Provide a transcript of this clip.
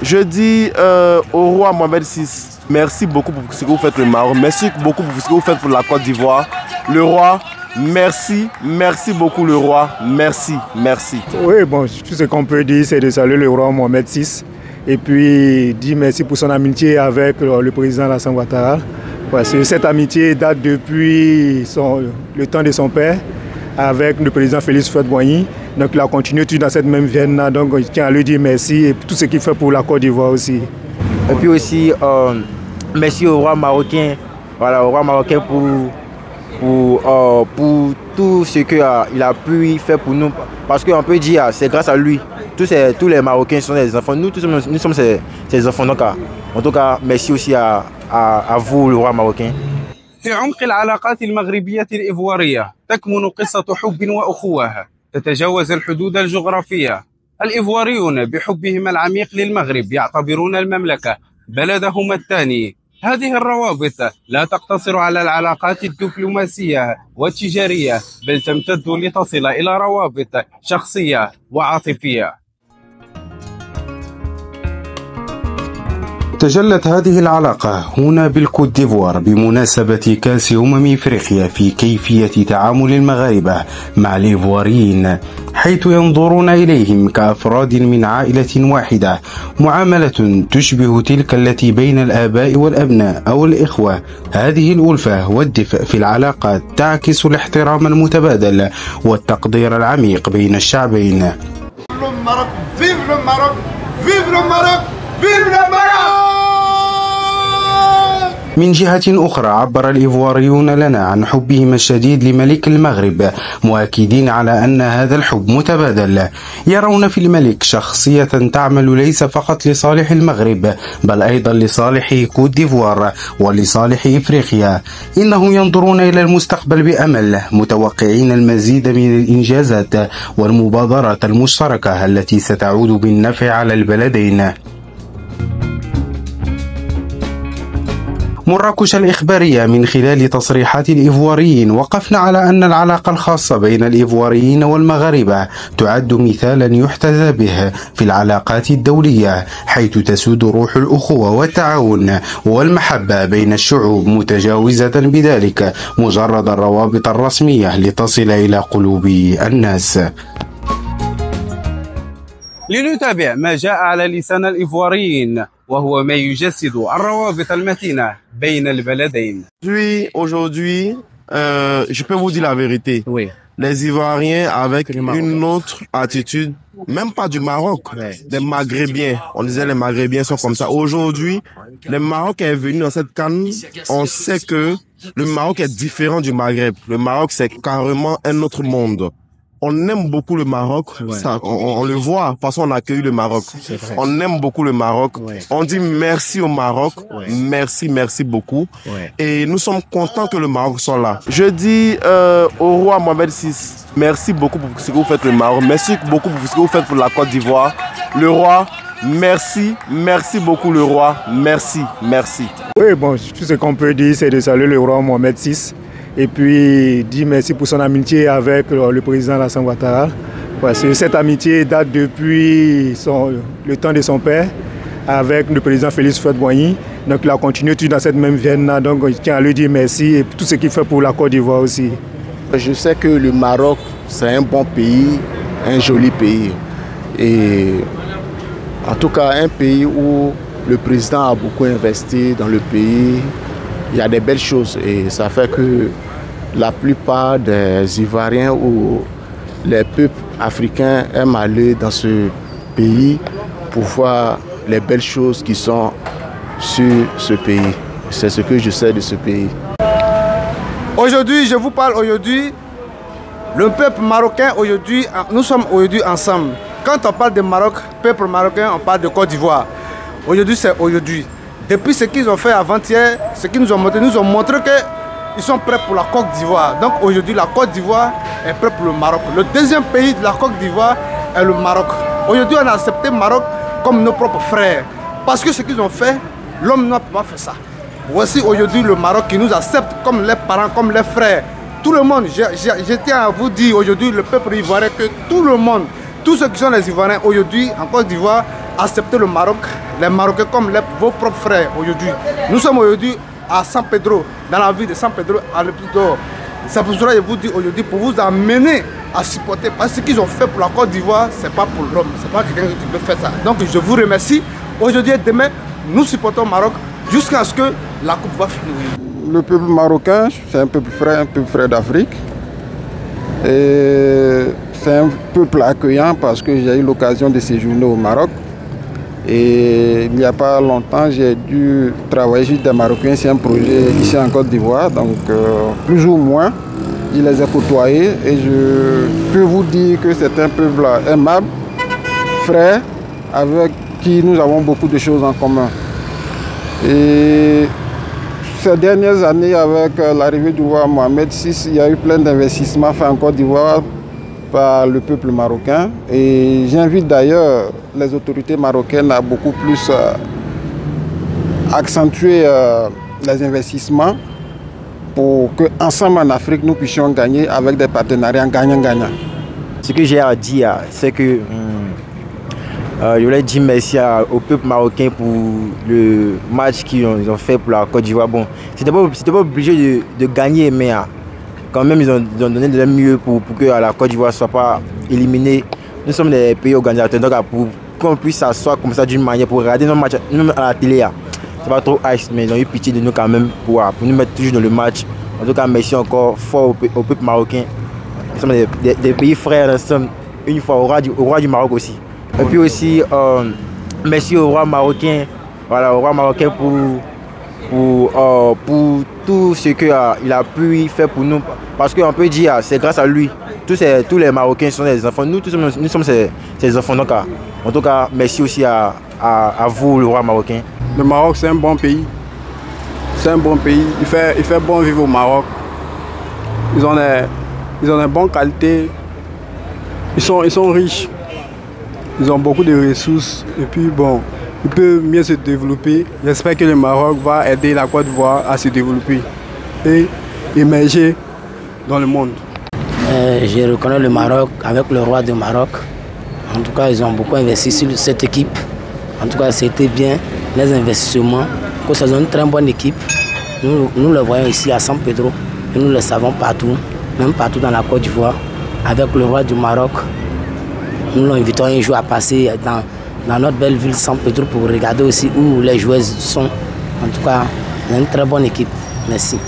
Je dis au roi Mohamed VI, merci beaucoup pour ce que vous faites pour le Maroc, merci beaucoup pour ce que vous faites pour la Côte d'Ivoire. Le roi, merci, merci beaucoup le roi, merci, merci. Oui, bon, tout ce qu'on peut dire, c'est de saluer le roi Mohamed VI et puis dire merci pour son amitié avec le président Alassane Ouattara. Parce que cette amitié date depuis le temps de son père avec le président Félix Houphouët-Boigny. Donc il a continué tout dans cette même veine-là. Donc je tiens à lui dire merci et tout ce qu'il fait pour la Côte d'Ivoire aussi. Et puis aussi, merci au roi marocain, voilà, au roi marocain pour tout ce qu'il a pu faire pour nous. Parce qu'on peut dire c'est grâce à lui. Tous les Marocains sont des enfants. Nous sommes ses enfants. Donc, en tout cas, merci aussi à vous, le roi marocain. في عمق العلاقات المغربية الإيفوارية تكمن قصة حب وأخوة تتجاوز الحدود الجغرافية. الإيفواريون بحبهم العميق للمغرب يعتبرون المملكة بلدهم الثاني. هذه الروابط لا تقتصر على العلاقات الدبلوماسية والتجارية بل تمتد لتصل إلى روابط شخصية وعاطفية. تجلت هذه العلاقة هنا بالكوت ديفوار بمناسبة كأس إفريقيا في كيفية تعامل المغاربة مع الإيفواريين، حيث ينظرون إليهم كأفراد من عائلة واحدة، معاملة تشبه تلك التي بين الآباء والأبناء أو الإخوة. هذه الألفة والدفء في العلاقات تعكس الاحترام المتبادل والتقدير العميق بين الشعبين. من جهة أخرى عبر الإيفواريون لنا عن حبهم الشديد لملك المغرب، مؤكدين على أن هذا الحب متبادل. يرون في الملك شخصية تعمل ليس فقط لصالح المغرب بل أيضا لصالح كوت ديفوار ولصالح إفريقيا. إنهم ينظرون إلى المستقبل بأمل، متوقعين المزيد من الإنجازات والمبادرات المشتركة التي ستعود بالنفع على البلدين. مراكش الإخبارية من خلال تصريحات الإيفواريين وقفنا على أن العلاقة الخاصة بين الإيفواريين والمغاربة تعد مثالا يحتذى به في العلاقات الدولية، حيث تسود روح الأخوة والتعاون والمحبة بين الشعوب، متجاوزة بذلك مجرد الروابط الرسمية لتصل إلى قلوب الناس. لنتابع ما جاء على لسان الإيفواريين وهو ما يجسد الروابط المتينة بين البلدين. Aujourd'hui, je peux vous dire la vérité. Oui. Les Ivoiriens avec une autre attitude, même pas du Maroc, des Maghrébins. On disait les Maghrébins sont comme ça. Aujourd'hui, le Maroc est venu dans cette CAN. On sait que le Maroc est différent du Maghreb. Le Maroc, c'est carrément un autre monde. On aime beaucoup le Maroc, ça, on le voit, de toute façon on accueille le Maroc. On aime beaucoup le Maroc. On dit merci au Maroc, merci beaucoup. Et nous sommes contents que le Maroc soit là. Je dis au roi Mohamed VI, merci beaucoup pour ce que vous faites pour le Maroc, merci beaucoup pour ce que vous faites pour la Côte d'Ivoire. Le roi, merci, merci beaucoup le roi, merci. Oui, bon, tout ce qu'on peut dire, c'est de saluer le roi Mohamed VI. Et puis dire merci pour son amitié avec le président Alassane Ouattara. Parce que cette amitié date depuis le temps de son père avec le président Félix Houphouët-Boigny. Donc il a continué tout dans cette même veine-là. Donc je tiens à lui dire merci et tout ce qu'il fait pour la Côte d'Ivoire aussi. Je sais que le Maroc, c'est un bon pays, un joli pays. Et en tout cas, un pays où le président a beaucoup investi dans le pays. Il y a des belles choses et ça fait que la plupart des Ivoiriens ou les peuples africains aiment aller dans ce pays pour voir les belles choses qui sont sur ce pays. C'est ce que je sais de ce pays. Aujourd'hui, je vous parle aujourd'hui, le peuple marocain aujourd'hui, nous sommes aujourd'hui ensemble. Quand on parle de Maroc, peuple marocain, on parle de Côte d'Ivoire. Aujourd'hui, c'est aujourd'hui. Depuis ce qu'ils ont fait avant-hier, ce qu'ils nous ont montré qu'ils sont prêts pour la Côte d'Ivoire. Donc aujourd'hui, la Côte d'Ivoire est prête pour le Maroc. Le deuxième pays de la Côte d'Ivoire est le Maroc. Aujourd'hui, on a accepté le Maroc comme nos propres frères. Parce que ce qu'ils ont fait, l'homme n'a pas fait ça. Voici aujourd'hui le Maroc qui nous accepte comme les parents, comme les frères. Tout le monde, je tiens à vous dire aujourd'hui, le peuple ivoirien, que tout le monde, tous ceux qui sont les Ivoiriens aujourd'hui en Côte d'Ivoire, accepter le Maroc, les Marocains comme vos propres frères aujourd'hui. Nous sommes aujourd'hui à San Pedro, dans la ville de San Pedro, à l'Epidor. C'est pour cela que je vous dis aujourd'hui, pour vous amener à supporter. Parce que ce qu'ils ont fait pour la Côte d'Ivoire, ce n'est pas pour l'homme, ce n'est pas quelqu'un qui peut faire ça. Donc je vous remercie. Aujourd'hui et demain, nous supportons le Maroc jusqu'à ce que la Coupe va finir. Le peuple marocain, c'est un peuple frère d'Afrique. Et c'est un peuple accueillant parce que j'ai eu l'occasion de séjourner au Maroc. Et il n'y a pas longtemps, j'ai dû travailler sur des Marocains. C'est un projet ici en Côte d'Ivoire. Donc, plus ou moins, je les ai côtoyés. Et je peux vous dire que c'est un peuple aimable, frère, avec qui nous avons beaucoup de choses en commun. Et ces dernières années, avec l'arrivée du roi Mohamed VI, il y a eu plein d'investissements faits en Côte d'Ivoire par le peuple marocain. Et j'invite d'ailleurs les autorités marocaines à beaucoup plus accentuer les investissements pour qu'ensemble en Afrique, nous puissions gagner avec des partenariats gagnant-gagnant. Ce que j'ai à dire, c'est que je voulais dire merci au peuple marocain pour le match qu'ils ont fait pour la Côte d'Ivoire. Bon, c'était pas obligé de gagner, mais quand même ils ont donné de leur mieux pour que la Côte d'Ivoire ne soit pas éliminée. Nous sommes des pays organisateurs, donc pour qu'on puisse s'asseoir comme ça d'une manière pour regarder nos matchs, même à la télé. C'est pas trop ice, mais ils ont eu pitié de nous quand même pour nous mettre toujours dans le match. En tout cas, merci encore fort au peuple marocain. Nous sommes des pays frères, nous sommes une fois au roi du Maroc aussi. Et puis aussi, merci au roi marocain, voilà, au roi marocain pour tout ce qu'il a pu faire pour nous. Parce qu'on peut dire, c'est grâce à lui. Tous les Marocains sont des enfants. Nous sommes ses enfants. Donc, en tout cas, merci aussi à vous, le roi marocain. Le Maroc, c'est un bon pays. C'est un bon pays. Il fait bon vivre au Maroc. Ils ont des bonnes qualités. Ils sont riches. Ils ont beaucoup de ressources et puis bon, ils peuvent mieux se développer. J'espère que le Maroc va aider la Côte d'Ivoire à se développer et émerger dans le monde. Je reconnais le Maroc avec le roi du Maroc. En tout cas, ils ont beaucoup investi sur cette équipe. En tout cas, c'était bien les investissements. C'est une très bonne équipe. Nous le voyons ici à San Pedro et nous le savons partout, même partout dans la Côte d'Ivoire, avec le roi du Maroc. Nous l'invitons un jour à passer dans notre belle ville San Pedro pour regarder aussi où les joueurs sont. En tout cas, c'est une très bonne équipe. Merci.